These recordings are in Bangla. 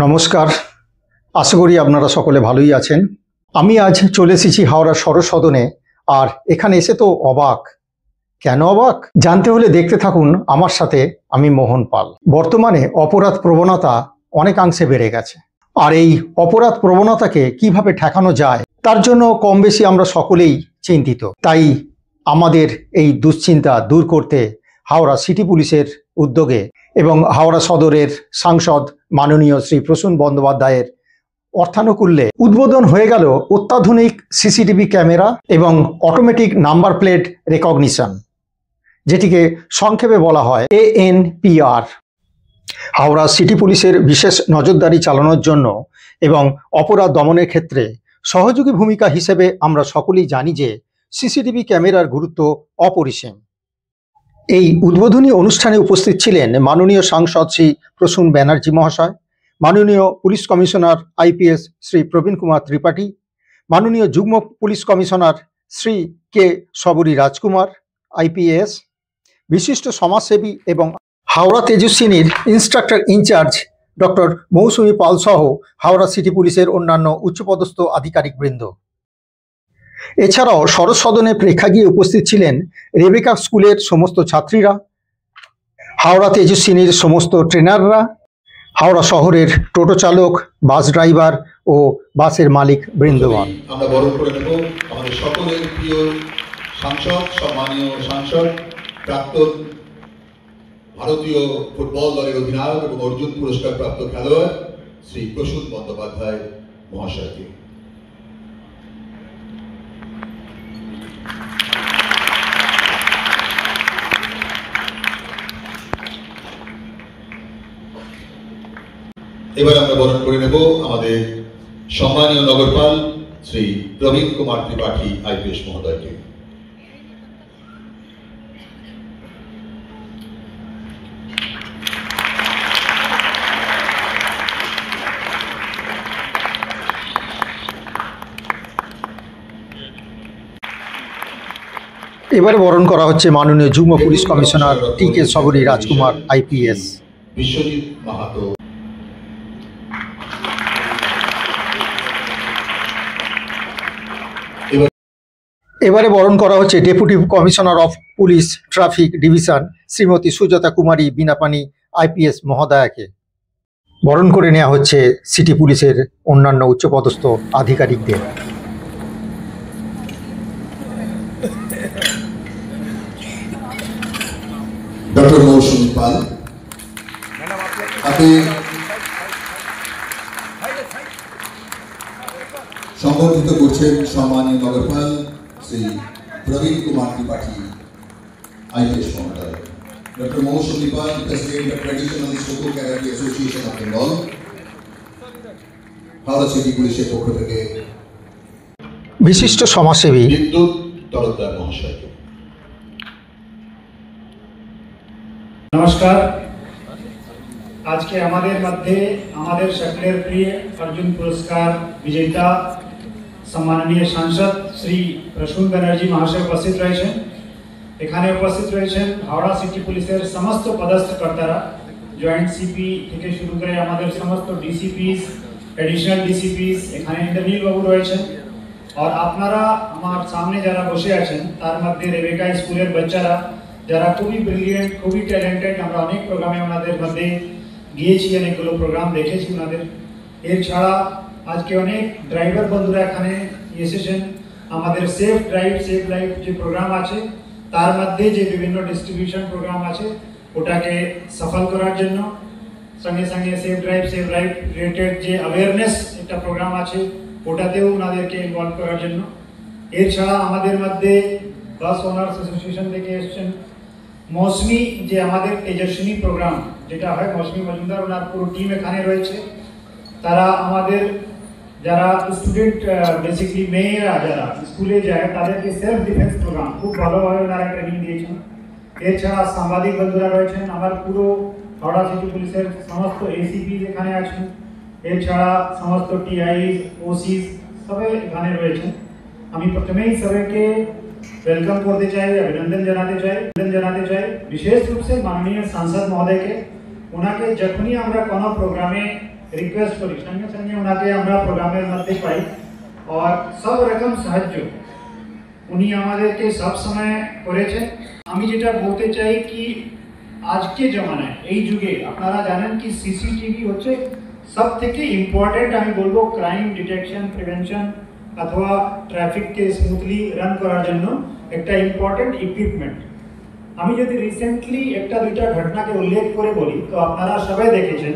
নমস্কার, আশা করি আপনারা সকলে ভালোই আছেন। আমি আজ চলে এসেছি হাওড়া সদর সদনে। আর এখানে এসে তো অবাক। কেন অবাক জানতে হলে দেখতে থাকুন আমার সাথে। আমি মোহন পাল। বর্তমানে অপরাধ প্রবণতা অনেকাংশে বেড়ে গেছে, আর এই অপরাধ প্রবণতাকে কিভাবে ঠেকানো যায় তার জন্য কম বেশি আমরা সকলেই চিন্তিত। তাই আমাদের এই দুশ্চিন্তা দূর করতে হাওড়া সিটি পুলিশের উদ্যোগে এবং হাওড়া সদরের সাংসদ মাননীয় শ্রী প্রসূন বন্দ্যোপাধ্যায়ের অর্থানুকূল্যে উদ্বোধন হয়ে গেল অত্যাধুনিক সিসিটিভি ক্যামেরা এবং অটোমেটিক নাম্বার প্লেট রেকগনিশন, যেটিকে সংক্ষেপে বলা হয় ANPR। হাওড়া সিটি পুলিশের বিশেষ নজরদারি চালানোর জন্য এবং অপরাধ দমনের ক্ষেত্রে সহযোগী ভূমিকা হিসেবে আমরা সকলেই জানি যে সিসিটিভি ক্যামেরার গুরুত্ব অপরিসীম। এই উদ্বোধনী অনুষ্ঠানে উপস্থিত ছিলেন মাননীয় সাংসদ শ্রী প্রসূন ব্যানার্জি মহাশয়, মাননীয় police commissioner IPS Shri Praveen Kumar Tripathi, মাননীয় যুগ্ম পুলিশ কমিশনার শ্রী কে সবরী রাজকুমার IPS, বিশিষ্ট সমাজসেবী এবং Howrah তেজস্বিনীর instructor in charge doctor Mousumi পাল সহ হাওড়া সিটি পুলিশের অন্যান্য উচ্চপদস্থ আধিকারিকবৃন্দ। এছাড়াও সদর সদনে প্রেক্ষাগৃহে উপস্থিত ছিলেন রেবেকা স্কুলের সমস্ত ছাত্রীরা, হাওড়া তেজস্বিনীর সমস্ত ট্রেনাররা, হাওড়া শহরের টোটো চালক, বাস ড্রাইভার ও বাসের মালিক বৃন্দগণ। আমরা বরণ করে নেব আমাদের সকলের প্রিয় সাংসদ, সম্মানীয় সাংসদ, প্রাক্তন ভারতীয় ফুটবল দলের অধিনায়ক এবং অর্জুন পুরস্কার প্রাপ্ত খেলোয়াড় শ্রী প্রসূন বন্দ্যোপাধ্যায় মহাশয়কে। এবার আমরা বরণ করে নেব আমাদের সম্মানীয় নগরপাল শ্রী প্রবীণ কুমার ত্রিপাঠী IPS মহোদয়কে। এবারে বরণ করা হচ্ছে মাননীয় যুগ্ম পুলিশ কমিশনার TK সবরী রাজকুমার IPS। বিশ্বজিৎ মাহাতো। এবারে বরণ করা হচ্ছে deputy commissioner of police traffic division Shrimati Sujata Kumari Binapani IPS মহোদয়াকে। বরণ করে নেওয়া হচ্ছে সিটি পুলিশের অন্যান্য উচ্চপদস্থ আধিকারিকদের। ডক্টর মৌসুমী পাল হাতে সংবর্ধিত করছেন সম্মানীয় নগরপাল শ্রী প্রবীণ কুমার ত্রিপাঠী IPS মহোদয়। Doctor Mousumi Pal, president of traditional Shoto karate association of Bengal, Howrah city পুলিশের পক্ষ থেকে বিশিষ্ট সমাজসেবী বিদ্যুৎ তরফদার মহাশয়কে। नमस्कार। आज के हमारे मध्य हमारे सकलेर प्रिय अर्जुन पुरस्कार विजेता सम्माननीय सांसद श्री प्रसून बनर्जी महाशय उपस्थित रही। एखाने उपस्थित रही हावड़ा सिटी पुलिसের समस्त पदस्थ कर्तारा, जॉइंट सीपी থেকে শুরু করে আমাদের সমস্ত ডিসিপিস, এডিশনাল ডিসিপিস, এখানে ইন্দ্রনীল বাবু রয়েছেন। और আপনারা আমার সামনে যারা বসে আছেন তার মধ্যে রেবেকা স্কুলের বাচ্চারা যারা খুবই ব্রিলিয়েন্ট, খুবই ট্যালেন্টেড। আমরা অনেক প্রোগ্রামে ওনাদের মধ্যে গিয়েছি, অনেকগুলো প্রোগ্রাম দেখেছি ওনাদের। এছাড়া আজকে অনেক ড্রাইভার বন্ধুরা এখানে এসেছেন। আমাদের সেফ ড্রাইভ সেফ লাইফ যে প্রোগ্রাম আছে তার মধ্যে যে বিভিন্ন ডিস্ট্রিবিউশন প্রোগ্রাম আছে ওটাকে সফল করার জন্য, সঙ্গে সঙ্গে safe drive safe life related যে অ্যাওয়ারনেস একটা প্রোগ্রাম আছে ওটাতেও ওনাদেরকে ইনভলভ করার জন্য। এছাড়া আমাদের মধ্যে বাস ওনার্স অ্যাসোসিয়েশন থেকে এসেছেন মৌসুমী, যে আমাদের তেজস্বিনী প্রোগ্রাম যেটা হয়, মৌসুমী মজুমদার ওনার পুরো টিম এখানে রয়েছে। তারা আমাদের যারা স্টুডেন্ট বেসিক্যালি মেয়েরা যারা স্কুলে যায় তাদেরকে সেলফ ডিফেন্স প্রোগ্রাম খুব ভালোভাবে ওনারা ট্রেনিং দিয়েছেন। এছাড়া সাংবাদিক বন্ধুরা রয়েছেন, আমার পুরো হাওড়া সিটি পুলিশের সমস্ত ACP এখানে আছেন। এছাড়া সমস্ত TIs, OCs সবাই এখানে রয়েছেন। আমি প্রথমেই সবাইকে वेलकम करते चाहिए, अभिनंदन जनाते चाहिए विशेष रूप से माननीय सांसद महोदय के। उनके जखनी আমরা কোনো প্রোগ্রামে রিকোয়েস্ট করি সঙ্গে সঙ্গে ওনাকে আমরা প্রোগ্রামের মধ্যে পাই আর সব রকম সাহায্য উনি আমাদেরকে সব সময় করেছেন। আমি যেটা বলতে চাই কি আজকে জমানায় এই যুগে আপনারা জানেন কি সিসিটিভি হচ্ছে সব থেকে ইম্পর্টেন্ট, আমি বলবো ক্রাইম ডিটেকশন প্রিভেনশন অথবা ট্রাফিককে স্মুথলি রান করার জন্য একটা ইম্পর্টেন্ট ইকুইপমেন্ট। আমি যদি রিসেন্টলি একটা দুইটা ঘটনাকে উল্লেখ করে বলি তো আপনারা সবাই দেখেছেন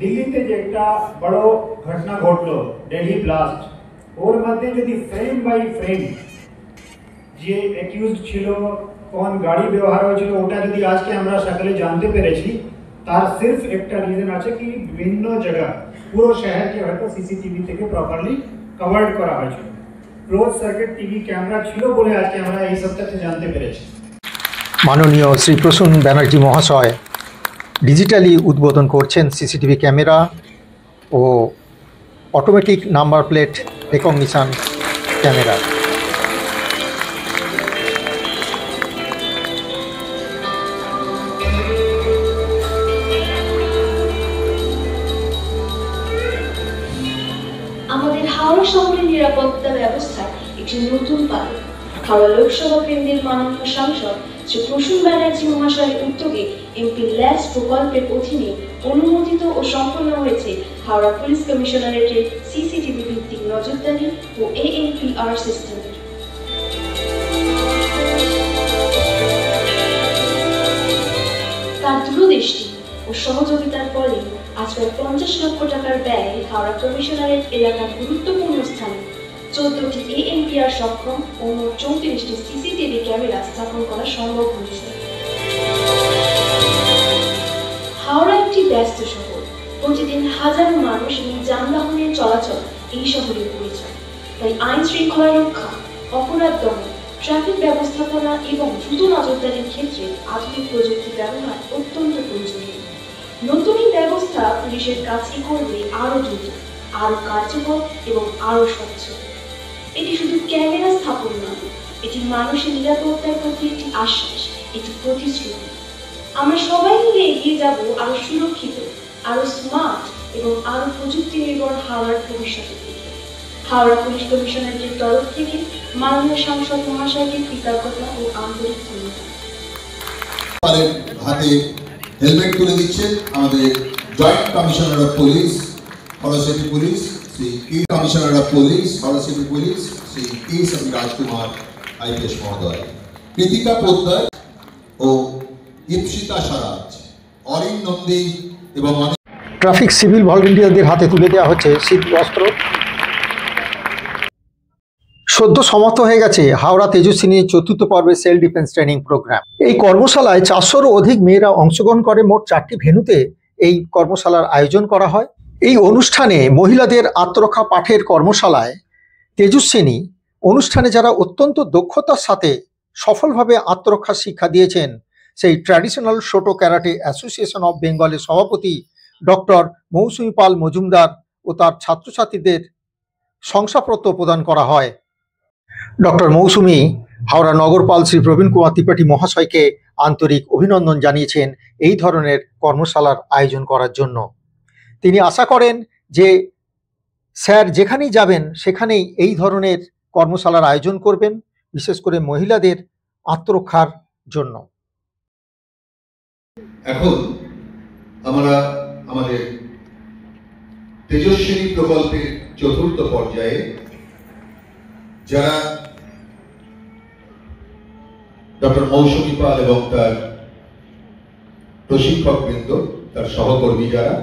দিল্লিতে যে একটা বড় ঘটনা ঘটলো দিল্লি ব্লাস্ট, ওর মধ্যে যদি ফ্রেম বাই ফ্রেম যে অ্যাকিউজড ছিল কোন গাড়ি ব্যবহার হয়েছিল ওটা যদি আজকে আমরা সকালে জানতে পেরেছি, তার সির্ফ একটা রিজন আছে কি বিভিন্ন জায়গা পুরো শহরকে হয়তো সিসিটিভি থেকে প্রপারলি কভার্ড করা হয়েছিল, ক্লোজ সার্কিট টিভি ক্যামেরা ছিল বলে আজকে আমরা এই সপ্তাহে জানতে পেরেছি। মাননীয় শ্রী প্রসূন ব্যানার্জি মহাশয় ডিজিটালি উদ্বোধন করছেন সিসিটিভি ক্যামেরা ও automatic number plate recognition camera. আমাদের হাওড়া শহরের নিরাপত্তা ব্যবস্থায় একটি নতুন পালক হাওড়া লোকসভা কেন্দ্রের মাননীয় সাংসদ শ্রী প্রসূন ব্যানার্জি মহাশয়ের উদ্যোগে এমপি ল্যাস প্রকল্পের অধীনে অনুমোদিত ও সম্পন্ন হয়েছে হাওড়া পুলিশ কমিশনারেটের সিসিটিভি ভিত্তিক নজরদারি ও ANPR সিস্টেমের। তার দূরদৃষ্টি ও সহযোগিতার ফলে আজ প্রায় 50 লক্ষ টাকার ব্যয়ে হাওড়া কমিশনারেট এলাকার গুরুত্বপূর্ণ স্থানে 14টি ANPR সক্ষম ও মোট 34টি সিসিটিভি ক্যামেরা স্থাপন করা সম্ভব হয়েছে। হাওড়া একটি ব্যস্ত শহর, প্রতিদিন হাজারো মানুষ এবং যানবাহনের চলাচল এই শহরের পরিচয়। তাই আইন শৃঙ্খলা রক্ষা, অপরাধ দমন, ট্রাফিক ব্যবস্থাপনা এবং দ্রুত নজরদারির ক্ষেত্রে আধুনিক প্রযুক্তি ব্যবহার অত্যন্ত প্রয়োজনীয়। নতুন এই ব্যবস্থা পুলিশের কাজকে করবে আরো দ্রুত, আরো কার্যকর এবং আরো স্বচ্ছ। এটি শুধু ক্যামেরা স্থাপন নয়, এটি মানুষের নিরাপত্তার প্রতি একটি আশ্বাস, একটি প্রতিশ্রুতি। আমরা সবাই মিলে এগিয়ে যাব আরো সুরক্ষিত, আরো স্মার্ট এবং আরো প্রযুক্তি নির্ভর হাওড়ার ভবিষ্যতের দিকে। হাওড়া পুলিশ কমিশনারেটের তরফ থেকে মাননীয় সাংসদ মহাশয়কে কৃতজ্ঞতা ও আন্তরিক ধন্যবাদ। হাতে হেলমেট তুলে দিচ্ছেন আমাদের joint commissioner of police Howrah city police Shri K commissioner of police Howrah city police Shri K Sabi Rajkumar IPS মহোদয়, কৃতিকা পোদ্দার ও ইপসিতা স্বরাজ, অরিন নন্দী এবং ট্রাফিক সিভিল ভলেন্টিয়ারদের হাতে তুলে দেওয়া হচ্ছে শীত বস্ত্র। সদ্য সমাপ্ত হয়ে গেছে হাওড়া তেজস্বিনীর 4র্থ পর্বের সেলফ ডিফেন্স ট্রেনিং প্রোগ্রাম। এই কর্মশালায় 400-রও অধিক মেয়েরা অংশগ্রহণ করে। মোট 4টি ভেন্যুতে এই কর্মশালার আয়োজন করা হয়। এই অনুষ্ঠানে মহিলাদের আত্মরক্ষা পাঠের কর্মশালায় তেজস্বিনী অনুষ্ঠানে যারা অত্যন্ত দক্ষতার সাথে সফলভাবে আত্মরক্ষা শিক্ষা দিয়েছেন সেই ট্র্যাডিশনাল সোটো ক্যারাটে অ্যাসোসিয়েশন অফ বেঙ্গলের সভাপতি ডক্টর মৌসুমী পাল মজুমদার ও তার ছাত্রছাত্রীদের শংসাপত্র প্রদান করা হয়। ডক্টর মৌসুমী হাওড়া নগরপাল শ্রী প্রবীণ কুমার ত্রিপাঠী মহাশয়কে আন্তরিক অভিনন্দন জানিয়েছেন এই ধরনের কর্মশালার আয়োজন করার জন্য। তিনি আশা করেন যে স্যার যেখানেই যাবেন সেখানেই এই ধরনের কর্মশালার আয়োজন করবেন, বিশেষ করে মহিলাদের আত্মরক্ষার জন্য। এখন আমরা আমাদের তেজস্বিনী প্রকল্পের 4র্থ পর্যায়ে যারা ডক্টর মৌসুমী পাল এবং তার প্রশিক্ষকবৃন্দ, তার সহকর্মী যারা,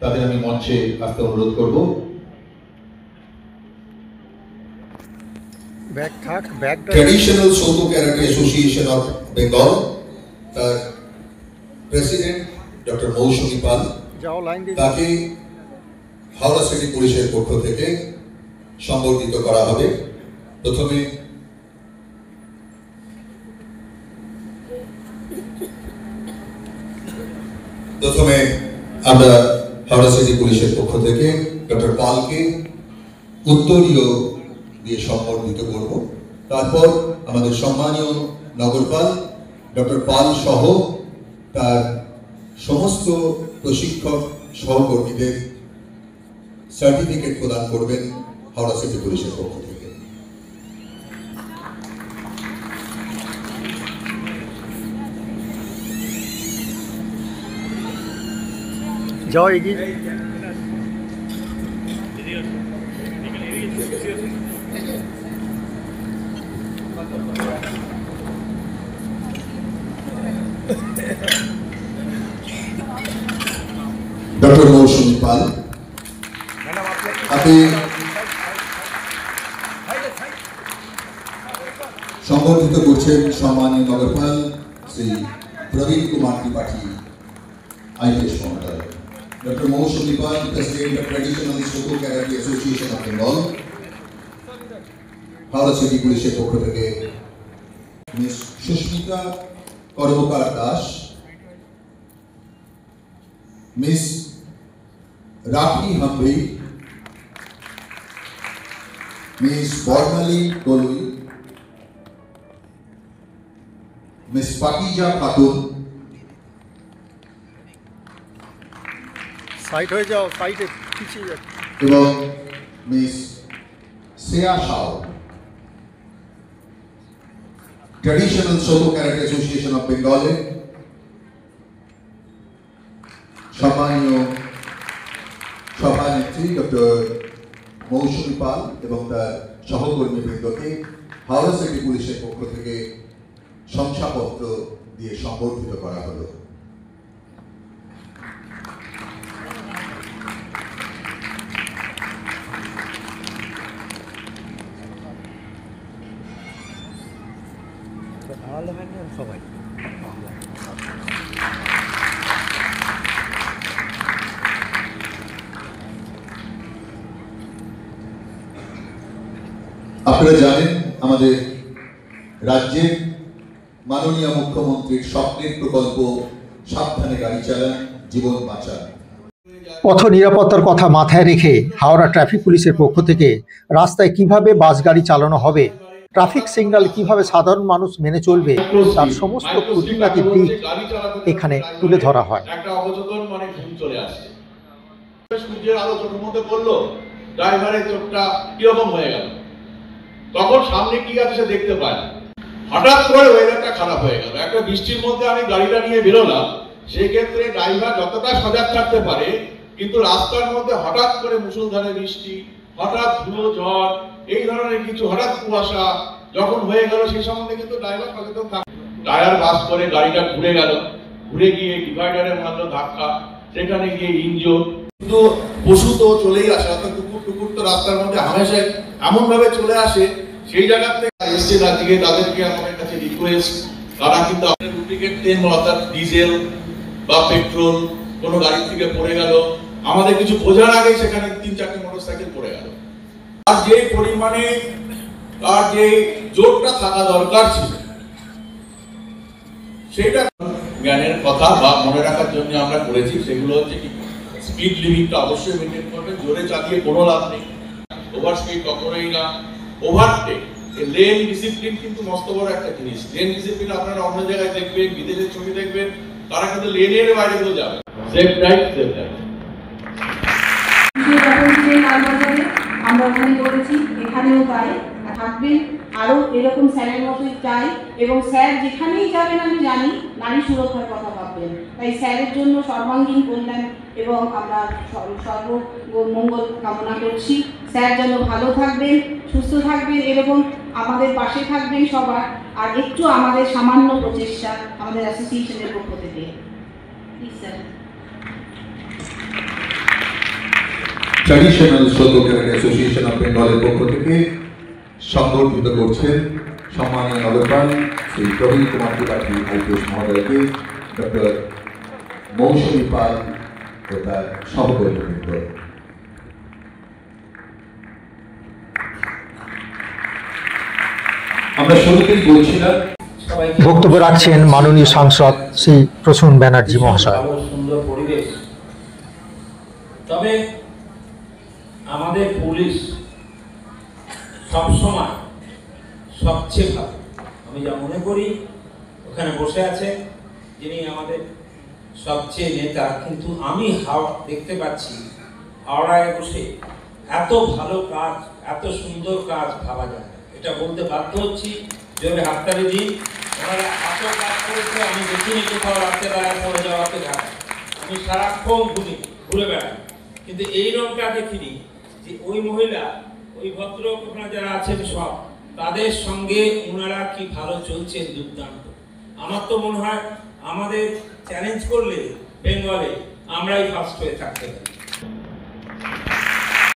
তাদের আমি মঞ্চে আসতে অনুরোধ করব। ট্র্যাডিশনাল সোটো ক্যারাটে অ্যাসোসিয়েশন অফ বেঙ্গল, তার প্রেসিডেন্ট ডক্টর মৌসুমী পাল, তাকে হাওড়া সিটি পুলিশের পক্ষ থেকে সম্বর্ধিত করা হবে। প্রথমে আমরা হাওড়া সিটি পুলিশের পক্ষ থেকে ডক্টর পালকে উত্তরীয় দিয়ে সম্বর্ধিত করব। তারপর আমাদের সম্মানীয় নগরপাল ডক্টর পাল সহ তার সমস্ত প্রশিক্ষক সহকর্মীদের সার্টিফিকেট প্রদান করবেন হাওড়া সিটি পুলিশের পক্ষ থেকে। যাও এগিয়ে। ডক্টর মৌসুমী পাল হাতে সংবর্ধিত করছেন সম্মানীয় নগরপাল শ্রী প্রবীণ কুমার ত্রিপাঠী IPS মহোদয়। Doctor Mousumi Pal, president of traditional Shoto karate association of Bengal, Howrah city পুলিশের পক্ষ থেকে miss Susmita Karmakar Das, miss Rakhi Hamri, miss Barnali Dolui, miss Pakiza Khatun, side হয়ে যাও, সাইডে পিছিয়ে যাও, এবং miss Shreya Shaw, traditional Shoto karate association of বেঙ্গলে সম্মানীয় সভানেত্রী ডক্টর মৌসুমী পাল এবং তার সহকর্মীবৃন্দকে হাওড়া সিটি পুলিশের পক্ষ থেকে শংসাপত্র দিয়ে সম্বর্ধিত করা হলো। সবাই আপনারা জানেন আমাদের রাজ্যের মাননীয় মুখ্যমন্ত্রীর স্বপ্নের প্রকল্প সাবধানে গাড়ি চালান, জীবন বাঁচান। পথ নিরাপত্তার কথা মাথায় রেখে হাওড়া ট্রাফিক পুলিশের পক্ষ থেকে রাস্তায় কিভাবে বাস গাড়ি চালানো হবে, ট্রাফিক সিগন্যাল কিভাবে সাধারণ মানুষ মেনে চলবে, তার সমস্ত খুঁটিনাটি দিক এখানে তুলে ধরা হয়। একটা অবচেতন মানে ঘুম চলে আসছে, সূর্যের আলো চোখের মধ্যে পড়লো, ড্রাইভারের চোখটা কিরকম হয়ে গেল, তখন সামনে কি আছে সে দেখতে পায় না। হঠাৎ করে ওয়েদারটা খারাপ হয়ে গেল, একটা বৃষ্টির মধ্যে আমি গাড়িটা নিয়ে বেরোলাম, সেই ক্ষেত্রে ড্রাইভার যতটা সজাগ থাকতে পারে, কিন্তু রাস্তার মধ্যে হঠাৎ করে মুষলধারে বৃষ্টি, হঠাৎ ধুলো ঝড়, এই ধরনের কিছু হঠাৎ কুয়াশা যখন হয়ে গেল, সেই সম্বন্ধে কিন্তু ড্রাইভার সচেতন থাকে। টায়ার বাস করে গাড়িটা ঘুরে গেল, ঘুরে গিয়ে ডিভাইডারে মারলো ধাক্কা, সেখানে গিয়ে ইঞ্জিন। কিন্তু পশু তো চলেই আসে, অর্থাৎ কুকুর টুকুর তো রাস্তার মধ্যে হামেশাই এমন ভাবে চলে আসে, সেই জায়গা থেকে এসছে আজকে তাদেরকে আমাদের কাছে রিকোয়েস্ট, তারা কিন্তু আপনার ডুপ্লিকেট তেল অর্থাৎ ডিজেল বা পেট্রোল কোনো গাড়ি থেকে পড়ে গেল, আমাদের কিছু বোঝার আগে সেখানে 3-4টে মোটরসাইকেল পড়ে গেল। আর যে পরিমাণে তার যে জোরটা থাকা দরকার ছিল, সেটা জ্ঞানের কথা বা মনে রাখার জন্য আমরা করেছি। সেগুলো হচ্ছে কি, স্পিড লিমিটটা অবশ্যই মেনটেন করবে, জোরে চালিয়ে কোনো লাভ নেই, ওভার স্পিড কখনোই না, ওভারটেক, লেন ডিসিপ্লিন কিন্তু মস্ত বড় একটা জিনিস। লেন ডিসিপ্লিন আপনারা অন্য জায়গায় দেখবেন, বিদেশের ছবি দেখবেন, তারা কিন্তু লেনের বাইরে গুলো যাবে। Safe drive, safe drive. আমরা ওখানে করেছি, এখানেও তাই থাকবে, আরো এরকম স্যারের মতোই চাই। এবং স্যার যেখানেই যাবেন আমি জানি নারী সুরক্ষার কথা ভাববেন, তাই স্যারের জন্য সর্বাঙ্গীন কল্যাণ এবং আমরা সর্বমঙ্গল কামনা করছি। স্যার যেন ভালো থাকবেন, সুস্থ থাকবেন, এরকম আমাদের পাশে থাকবেন সবার। আর একটু আমাদের সামান্য প্রচেষ্টা আমাদের অ্যাসোসিয়েশনের পক্ষ থেকে, please sir. Traditional Shoto karate association of বেঙ্গলের পক্ষ থেকে সংবর্ধিত করছেন সম্মানীয় নগরপাল শ্রী প্রবীণ কুমার ত্রিপাঠী IPS মহোদয়কে ডক্টর মৌসুমী পাল ও তার সহকর্মীবৃন্দ। আমরা শুরুতেই বলছিলাম, বক্তব্য রাখছেন মাননীয় সাংসদ শ্রী প্রসূন ব্যানার্জি মহাশয়। সুন্দর পরিবেশ, তবে আমাদের পুলিশ সবসময় সবচেয়ে ভালো। আমি যা মনে করি, ওখানে বসে আছে যিনি আমাদের সবচেয়ে নেতা, কিন্তু আমি দেখতে পাচ্ছি হাওড়ায় বসে এত ভালো কাজ, এত সুন্দর কাজ ভাবা যায় না। এটা বলতে বাধ্য হচ্ছি, জোরে হাততালি দিন। ওনারা এত কাজ করেছে, আমি দেখিনি কোথাও রাত্রেবেলায় পড়ে যাওয়াতে ঘাটে। আমি সারাক্ষণ ঘুরে বেড়াই, কিন্তু এই রংটা দেখিনি যে ওই মহিলা, ওই ভদ্রলোক ওখানে যারা আছেন সব, তাদের সঙ্গে ওনারা কি ভালো চলছেন, দুর্দান্ত। আমার তো মনে হয় আমাদের চ্যালেঞ্জ করলে বেঙ্গলে আমরাই ফার্স্ট হয়ে থাকতে পারি।